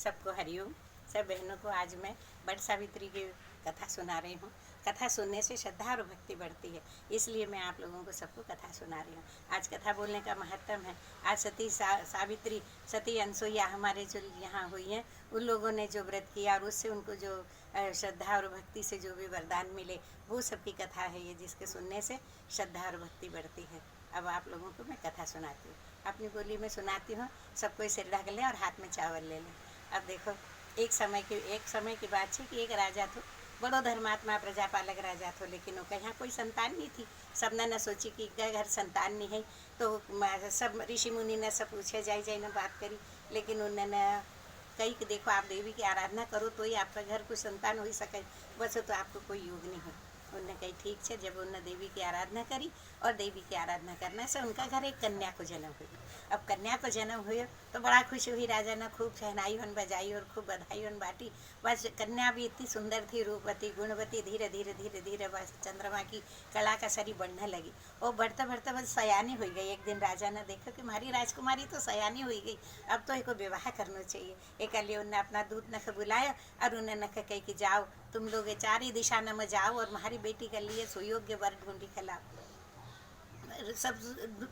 सबको हरिओम। सब बहनों को आज मैं बट सावित्री की कथा सुना रही हूँ। कथा सुनने से श्रद्धा और भक्ति बढ़ती है, इसलिए मैं आप लोगों को सबको कथा सुना रही हूँ। आज कथा बोलने का महत्व है। आज सती सावित्री, सती अनसुईया हमारे जो यहाँ हुई हैं, उन लोगों ने जो व्रत किया और उससे उनको जो श्रद्धा और भक्ति से जो भी वरदान मिले, वो सबकी कथा है ये, जिसके सुनने से श्रद्धा और भक्ति बढ़ती है। अब आप लोगों को मैं कथा सुनाती हूँ, अपनी बोली में सुनाती हूँ। सब कोई सिर ढक लें और हाथ में चावल ले लें। अब देखो, एक समय की बात है कि एक राजा था, बड़ो धर्मात्मा प्रजापालक राजा था, लेकिन वो यहाँ कोई संतान नहीं थी। सबने न सोची कि घर संतान नहीं है, तो सब ऋषि मुनि ने सब पूछे जाए न बात करी, लेकिन उन्होंने कही कि देखो, आप देवी की आराधना करो तो ही आपका घर कोई संतान हो सके, बस तो आपको कोई योग नहीं हो। उनने कही ठीक है। जब उन्होंने देवी की आराधना करी और देवी की आराधना करने से उनका घर एक कन्या को जन्म हुई। अब कन्या को जन्म हुए तो बड़ा खुश हुई। राजा ने खूब शहनाई होन बजाई और खूब बधाई होन बांटी। बस कन्या भी इतनी सुंदर थी, रूपवती गुणवती, धीरे धीरे धीरे धीरे बस चंद्रमा की कला का सरी बढ़ने लगी। और बढ़ते बढ़ते बस सयानी हो गई। एक दिन राजा ने देखा कि हमारी राजकुमारी तो सयानी हो गई, अब तो इनको विवाह करना चाहिए। एक लिए उनने अपना दूत नख बुलाया और उन्हें नख कही कि जाओ, तुम लोग चारी दिशा में जाओ और हमारी बेटी के लिए सुयोग्य वर ढूंढी खिलाओ। सब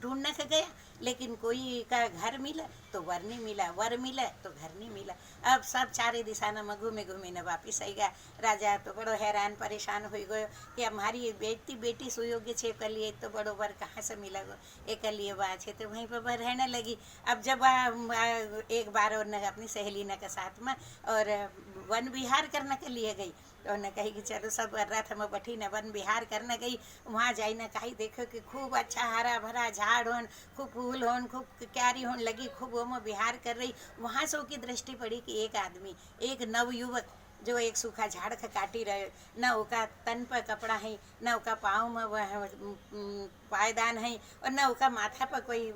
ढूंढने से गया, लेकिन कोई का घर मिला तो वर नहीं मिला, वर मिला तो घर नहीं मिला। अब सब चारे दिशा में घूमे घूमे न वापिस आई गया। राजा तो बड़ो हैरान परेशान हो गयो कि हमारी बेटी सुयोग्य छे, कर लिए तो बड़ो वर कहाँ से मिला गो। एक लिए वहाँ छे तो वहीं पर वह रहने लगी। अब जब एक बार अपनी सहेली ने के साथ में और वन विहार करने के लिए गई, तो उन्हें कही कि चलो सब रथ में बैठी न वन विहार करने गई। वहाँ जाई न कही देखो कि खूब अच्छा हरा भरा झाड़ होन, खूब फूल होन, खूब क्यारी होन लगी, खूब वो में विहार कर रही। वहाँ से उसकी दृष्टि पड़ी कि एक आदमी, एक नवयुवक जो एक सूखा झाड़ का काटी रहे, न उसका तन पर कपड़ा है, न उसका पाँव में वह पायदान है, और न उसका माथा पर कोई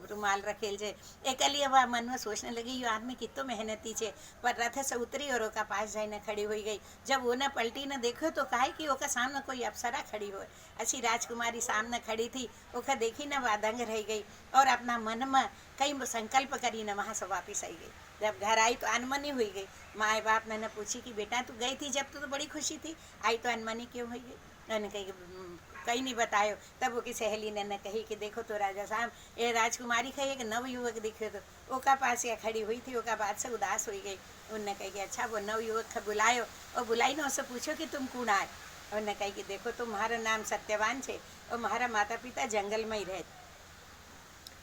रुमाल रखेल जे। एक लिए वह मन में सोचने लगी, ये आदमी कितो मेहनती छे। पर रथ से उतरी और उसका पास जाने खड़ी हो गई। जब वो न पलटी न देखो तो कहा कि उसका सामने कोई अप्सरा खड़ी हो। ऐसी राजकुमारी सामने खड़ी थी, उसका देखी न वह दंग रह गई और अपना मन में कई संकल्प करी न वहाँ से वापिस आई गई। जब घर आई तो अनमनी हुई गई। माए बाप ने न पूछी कि बेटा तू गई थी जब तो बड़ी खुशी थी, आई तो अनमनी क्यों हुई गई। मैंने कहीं नहीं बतायो। तब वो की सहेली ने न कही कि देखो तो राजा साहब, ये राजकुमारी का एक नव युवक दिखे, तो ओका पास या खड़ी हुई थी, ओका बात से उदास हुई गई। उनने कही कि अच्छा वो नव युवक का बुलायो, और बुलाई ना उससे पूछो कि तुम कौन आए। उनने कही कि देखो तुम्हारा नाम सत्यवान छे और हमारा माता पिता जंगल में ही रहे,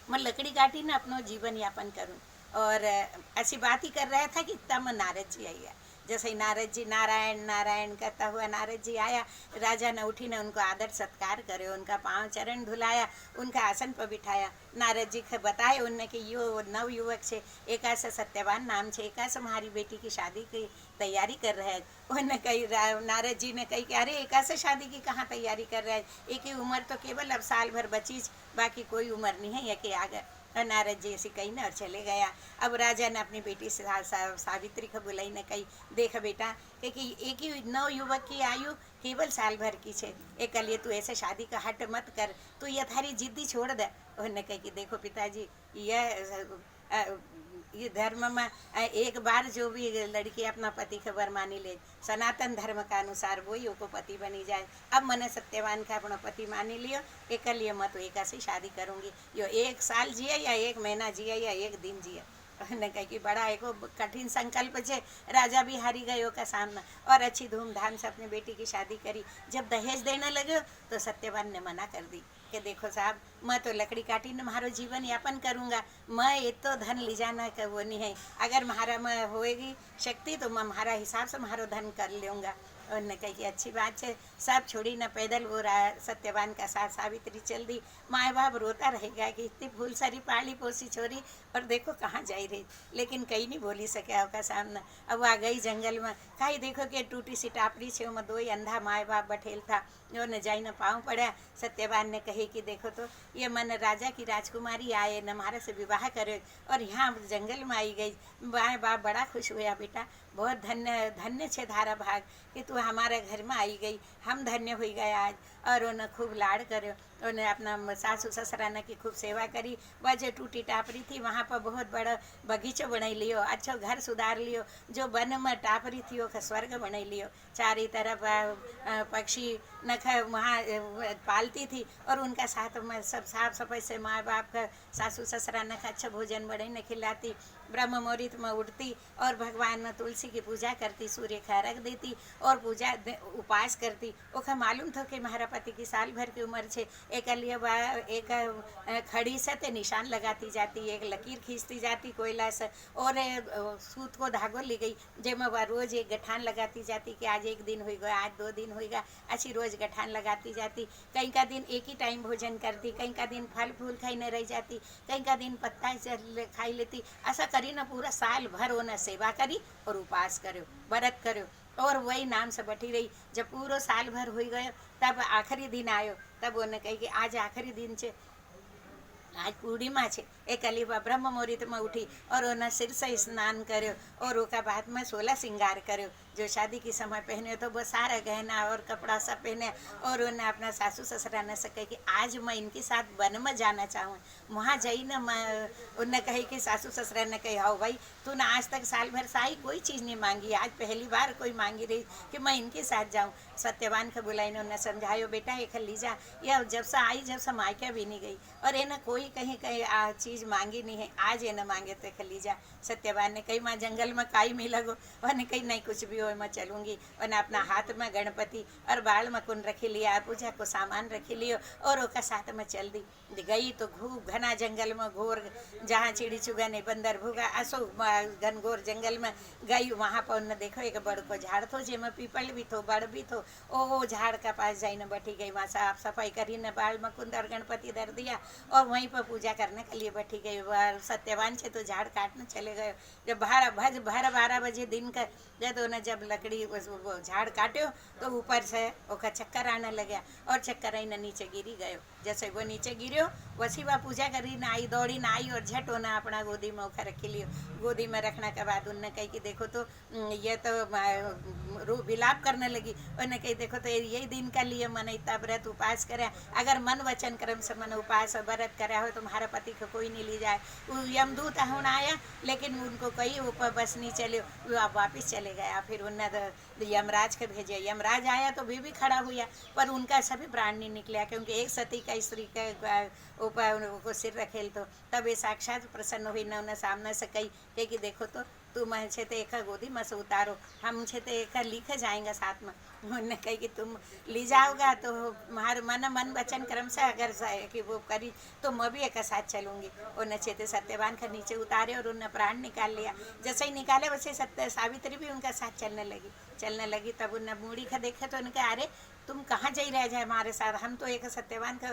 मैं लकड़ी काटी ना अपनो जीवन यापन करूं। और ऐसी बात ही कर रहा था कि तब नारद जी आया। जैसे ही नारद जी नारायण नारायण कहता हुआ नारद जी आया, राजा ने उठी ने उनको आदर सत्कार करे, उनका पांव चरण धुलाया, उनका आसन पर बिठाया। नारद जी के बताए उनने कि यो नव युवक छे, एका से सत्यवान नाम छे, एका से हमारी बेटी की शादी की तैयारी कर रहे हैं। उन्होंने कही, नारद जी ने कही कि अरे एका से शादी की कहाँ तैयारी कर रहे हैं, एक ही उम्र तो केवल अब साल भर बची, बाकी कोई उम्र नहीं है, ये आगे। नारद जी ऐसी कही ना और चले गया। अब राजा ने अपनी बेटी सावित्री को बुलाई ने कही, देख बेटा, क्योंकि एक ही नव युवक की आयु केवल साल भर की छे, एक लिए तू ऐसे शादी का हट मत कर, तू ये थारी जिद्दी छोड़ दे। उन्होंने कही कि देखो पिताजी, ये धर्म में एक बार जो भी लड़की अपना पति के वर मानी ले, सनातन धर्म का अनुसार वही को पति बनी जाए। अब मैंने सत्यवान का अपना पति मानी लियो, एक लिए मैं तो एक से शादी करूँगी। यो एक साल जिए या एक महीना जिए या एक दिन जिए। उन्होंने कहा कि बड़ा एक कठिन संकल्प है। राजा भी हारी गयो का सामना, और अच्छी धूमधाम से अपनी बेटी की शादी करी। जब दहेज देने लगे तो सत्यवान ने मना कर दी कि देखो साहब, मैं तो लकड़ी काटी ने मारो जीवन यापन करूँगा, मैं ये तो धन ले जाना का वो नहीं है। अगर महारा में होएगी शक्ति तो मैं हमारा हिसाब से मारो धन कर लूँगा। उन्होंने कही कि अच्छी बात है। सब छोड़ी न पैदल वो सत्यवान का साथ सावित्री चल दी। माए बाप रोता रहेगा कि इतनी फूल सारी पाली पोसी छोरी और देखो कहाँ जाई रही, लेकिन कहीं नहीं बोली सके का सामना। अब आ गई जंगल में, कहीं देखो कि टूटी सी टापड़ी छे, में दो ही अंधा माए बाप बैठेल था, जो न जाई न पाँव पड़ा। सत्यवान ने कही कि देखो तो ये मन राजा की राजकुमारी आए न हमारे से विवाह करे और यहाँ जंगल में आई गई। माए बाप बड़ा खुश हुआ, बेटा बहुत धन्य धन्य छे धारा भाग कि तू हमारे घर में आई गई, हम धन्य हो गए आज। और उन्हें खूब लाड़ कर्यो। उन्हें अपना सासू ससरा ने की खूब सेवा करी। वह टूटी टापरी थी वहाँ पर बहुत बड़ा बगीचो बनाई लियो, अच्छो घर सुधार लियो। जो वन में टापरी थी वो स्वर्ग बनाई लियो। चारी तरफ पक्षी नख वहाँ पालती थी और उनका साथ में सब साफ सफाई से माँ बाप का सासू ससरा नख अच्छा भोजन बनाई खिलाती। ब्रह्म मुहूर्त में उठती और भगवान में तुलसी की पूजा करती, सूर्य का अर्घ देती और उपास करती। ओखा मालूम था कि महारा पति की साल भर की उम्र छे। एक खड़ी से निशान लगाती जाती, एक लकीर खींचती जाती कोयला से और सूत को धागो ली गई जेमा वह रोज एक गठान लगाती जाती कि आज एक दिन होगा, आज 2 दिन होगा, अच्छी रोज गठान लगाती जाती। कहीं का दिन एक ही टाइम भोजन करती, कहीं का दिन फल फूल खाई रह जाती, कहीं का दिन पत्ता खाई लेती। ऐसा करी ना पूरा साल भर उन्हें सेवा करी और उपास कर्यो, व्रत कर्यो और वही नाम से बैठी रही। जब पूरा साल भर हो गयो तब आखिरी दिन आयो, तब उन्हें कही कि आज आखिरी दिन छे, आज पूर्णिमा छे। एक अलीबा ब्रह्म मुहूर्त में उठी और उन्हें सिर से स्नान कर्यो और उसका बाद में 16 श्रृंगार कर्यो। जो शादी के समय पहने तो वो सारा गहना और कपड़ा सब पहने और उन्हें अपना सासू ससुरा ने सके कि आज मैं इनके साथ वन में जाना चाहूँ। वहाँ जाई ना मैं उन्हें कही कि सासू ससुरा ने कही हाँ भाई तू ना आज तक साल भर साई कोई चीज़ नहीं मांगी, आज पहली बार कोई मांगी रही कि मैं इनके साथ जाऊँ। सत्यवान को बुलाई उन्हें समझायो बेटा एक ली जा, या जब से आई जब से मायका भी नहीं गई और इन्हें कोई कहीं कहीं चीज़ मांगी नहीं है, आज इन्हें मांगे तो खली जा। सत्यवान ने कही माँ जंगल में काई मिल लगो, और कही नहीं कुछ भी हो मैं चलूँगी। और अपना हाथ में गणपति और बाल में कुंड रखी लिया, पूजा को सामान रखी लियो और ओका साथ में चल दी। गई तो खूब घना जंगल में घोर, जहाँ चिड़ी चुगने बंदर भूगा असो घनघोर जंगल में गई। वहाँ पर उन्हें देखो एक बड़ को झाड़ थो जेमें पीपल भी थो बड़ भी थो। ओ झाड़ का पास जाइने बैठी गई, वहाँ साफ सफाई करी ने बाल में कुंद और गणपति धर दिया और वहीं पर पूजा करने के लिए बैठी गई। वह सत्यवान से तो झाड़ काटने चले गए। जब 12 बजे दिन का जब उन्हें जब लकड़ी वो झाड़ काट्यो तो ऊपर से ओका चक्कर आने लगे और चक्कर आईने नीचे गिरी गयो। जैसे वो नीचे गिरो वसी वह पूजा करी ना आई, दौड़ी ना आई और झट होना अपना गोदी में ओखा रखी लियो। गोदी में रखने के बाद उनने कही कि देखो तो ये तो विलाप करने लगी। उन्हें कही देखो तो यही दिन का लिए मैंने इतना व्रत उपास करे, अगर मन वचन कर्म से मैंने उपास और व्रत करा हो तो तुम्हारे पति को कोई नहीं ले जाए। वो यमदूत होना आया लेकिन उनको कही ऊपर बस नहीं चले, वो आप वापिस चले गया। फिर उन्हें यमराज के भेजे, यमराज आया तो भी खड़ा हुआ पर उनका सभी प्राण नहीं निकला, क्योंकि एक सती का स्त्री का ऊपर उनको सिर रखेल। तो तब ये साक्षात प्रसन्न हुई न उन्हें सामने से कही कि देखो तो तुम छे तो एक गोदी में से उतारो, हम छे तो एक लिखे जाएंगे साथ में। उन्होंने कही कि तुम ले जाओगा तो हमारे मन वचन कर्म से अगर कि वो करी तो मैं भी एक साथ चलूँगी। उन्हें छेते सत्यवान का नीचे उतारे और उन्हें प्राण निकाल लिया। जैसे ही निकाले वैसे सत्य सावित्री भी उनका साथ चलने लगी। तब उन्हें बूढ़ी का देखा तो उनका अरे तुम कहाँ जा रहे जाए हमारे साथ, हम तो एक सत्यवान का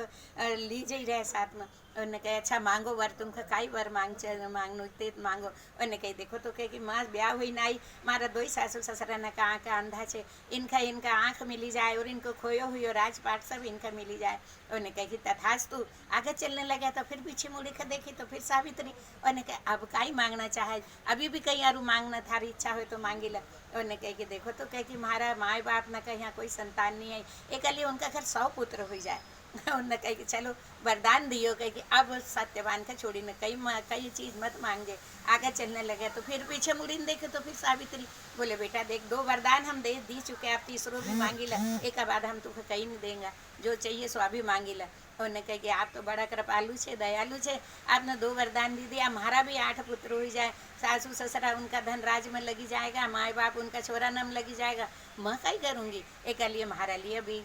ली जा रहे साथ में। उन्हें कहे अच्छा मांगो वर, तुमका काई वर मांगनो ते मांगो। उन्हें कही देखो तो कहे कि माँ ब्याह हुई ना आई, मारा 2 सासू ससुरा ने का आँख अंधा छे, इनका आँख मिली जाए और इनको खोयो हुई राजपाट सब इनका मिली जाए। उन्हें कही कि तथास्तु। आगे चलने लगा तो फिर पीछे मुड़ी के देखी तो फिर सावित्री। उन्हें कहे अब काई मांगना चाहे, अभी भी कहीं यारू मांगना थारी इच्छा हो तो मांगी ला। उन्हें कहे कि देखो तो कहे कि हमारा माँ बाप न कहीं यहाँ कोई संतान नहीं है, एक अली उनका घर 100 पुत्र हो जाए। उन्होंने कही कि चलो वरदान दियो, कहे कि अब सत्यवान का छोड़ी ने कई चीज़ मत मांगे। आगे चलने लगे तो फिर पीछे मुड़ी ने देखे तो फिर सावित्री बोले बेटा देख 2 वरदान हम दी चुके, आप तीसरो भी मांगी ला, एक बाद हम तुमको कहीं नहीं देंगे, जो चाहिए सो अभी मांगी ला। उन्होंने कहा कि आप तो बड़ा कृपालु छे, दयालु छे, आपने 2 वरदान दे दिया, हमारा भी 8 पुत्र हो जाए, सासू ससुरा उनका धन राज में लगी जाएगा, माँ बाप उनका छोरा नाम लगी जाएगा, मैं कहीं करूँगी, एक लिए हमारा लिए भी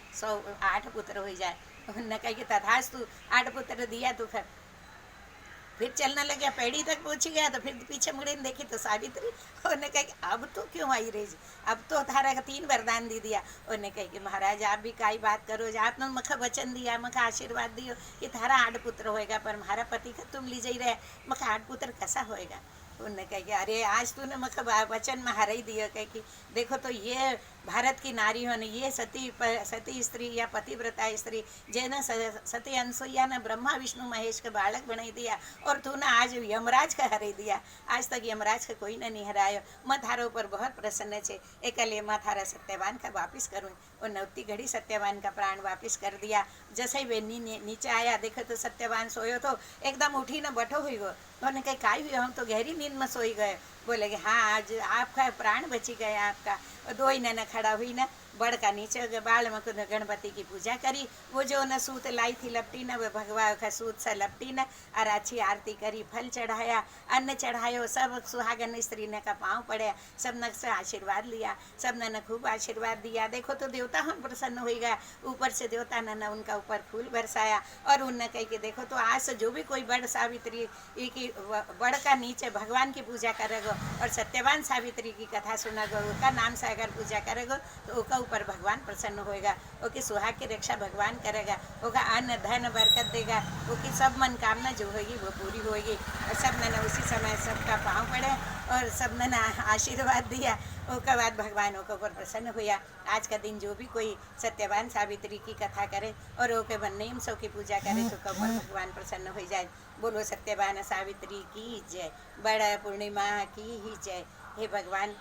8 पुत्र हो जाए। उन्होंने कहा कि तथास्तु, 8 पुत्र दिया तो फिर चलने लगे, पेड़ी तक पहुंच गया तो फिर पीछे मुड़े देखी तो सावित्री। उन्हें कहा कि अब तो क्यों आई रही, अब तो थारा 3 वरदान दे दिया। उन्हें कहा कि महाराज आप भी काई बात करो, आपने मखा वचन दिया, मखा आशीर्वाद दियो कि थारा 8 पुत्र होएगा, पर हमारा पति का तुम ली जाई रहे, मखा 8 पुत्र कैसा होएगा। उन्होंने कहा कि अरे आज तूने मखा वचन में हरा ही दिया, कह कि देखो तो ये भारत की नारियों ने ये सती स्त्री या पतिव्रता स्त्री जेने सती अनसुईया ने ब्रह्मा विष्णु महेश के बालक बनाई दिया और तूने आज यमराज का हराई दिया। आज तक यमराज का कोई ने नहीं हरायो। मैं थारा ऊपर बहुत प्रसन्न छे। एकले मैं थारा सत्यवान का वापिस करूँ और नवती घड़ी सत्यवान का प्राण वापिस कर दिया। जैसे ही वे नीचे आया देखो तो सत्यवान सोयो तो एकदम उठी न बैठो हुई गो। उन्होंने कहा काई हुआ? हम तो गहरी नींद में सोई गए। बोले कि हाँ आज आपका प्राण बची गया आपका। दो ही न खड़ा हुई न बड़का नीचे बाल में गणपति की पूजा करी। वो जो न सूत लाई थी लपटी न वो भगवा का सूत सा लपटी न और अच्छी आरती करी, फल चढ़ाया, अन्न चढ़ायो। सब सुहागन स्त्री ने का पाँव पड़े, सब ने से आशीर्वाद लिया, सब ने खूब आशीर्वाद दिया। देखो तो देवता हम प्रसन्न हो गया। ऊपर से देवता ने उनका ऊपर फूल बरसाया और उनने कही कि देखो तो आज से जो भी कोई बड़ सावित्री की बड़ का नीचे भगवान की पूजा करेगो और सत्यवान सावित्री की कथा सुनेगो, उसका नाम से अगर पूजा करेगो तो उसका ऊपर भगवान प्रसन्न होएगा। ओके सुहाग की रक्षा भगवान करेगा, होगा अन्न धन बरकत देगा, ओकी सब मनोकामना जो होगी वो पूरी होगी। और सब ने उसी समय सबका पाँव पड़े और सब ने आशीर्वाद दिया। उसके बाद भगवान के ऊपर प्रसन्न हुआ। आज का दिन जो भी कोई सत्यवान सावित्री की कथा करे और ओके नेम सौ की पूजा करे तो ऊपर भगवान प्रसन्न हो जाए। बोलो सत्यवान सावित्री की जय, बड़ा पूर्णिमा की ही जय। हे भगवान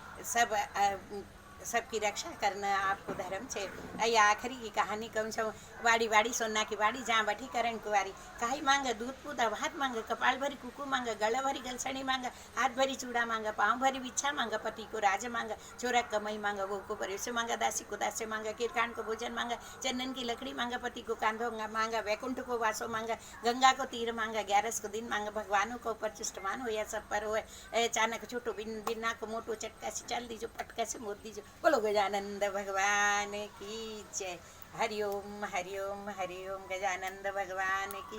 सबकी रक्षा करना आपको धर्म छे। अया आखिरी की कहानी कहूँ छूँ। वाड़ी वाड़ी सोना की वाड़ी जहाँ बैठी करण कुंवारी, काई मांगे दूध पूता, भात मांगे, कपाल भरी कुकू मांगे, गला भरी गलसणी मांगे, हाथ भरी चूड़ा मांगे, पाँव भरी बिच्छा मांगे, पति को राज मांगे, छोरा कमाई मांगे, वो को परिवेश मांगे, दासी को दास्य मांगे, किरकान को भोजन मांगे, चंदन की लकड़ी मांगे, पति को कांधो मांगे, वैकुंठ को वासो मांगे, गंगा को तीर मांगे, 11 को दिन मांगे। भगवानों को ऊपर चुष्टमान हो या सब पर हो। अचानक छोटो बिना को मोटो चटका से चल दीजो, पटका से मोद दीजो। बोलो गजानंद भगवान की जय। हरिओम हरिओम हरिओम। गजानंद भगवान की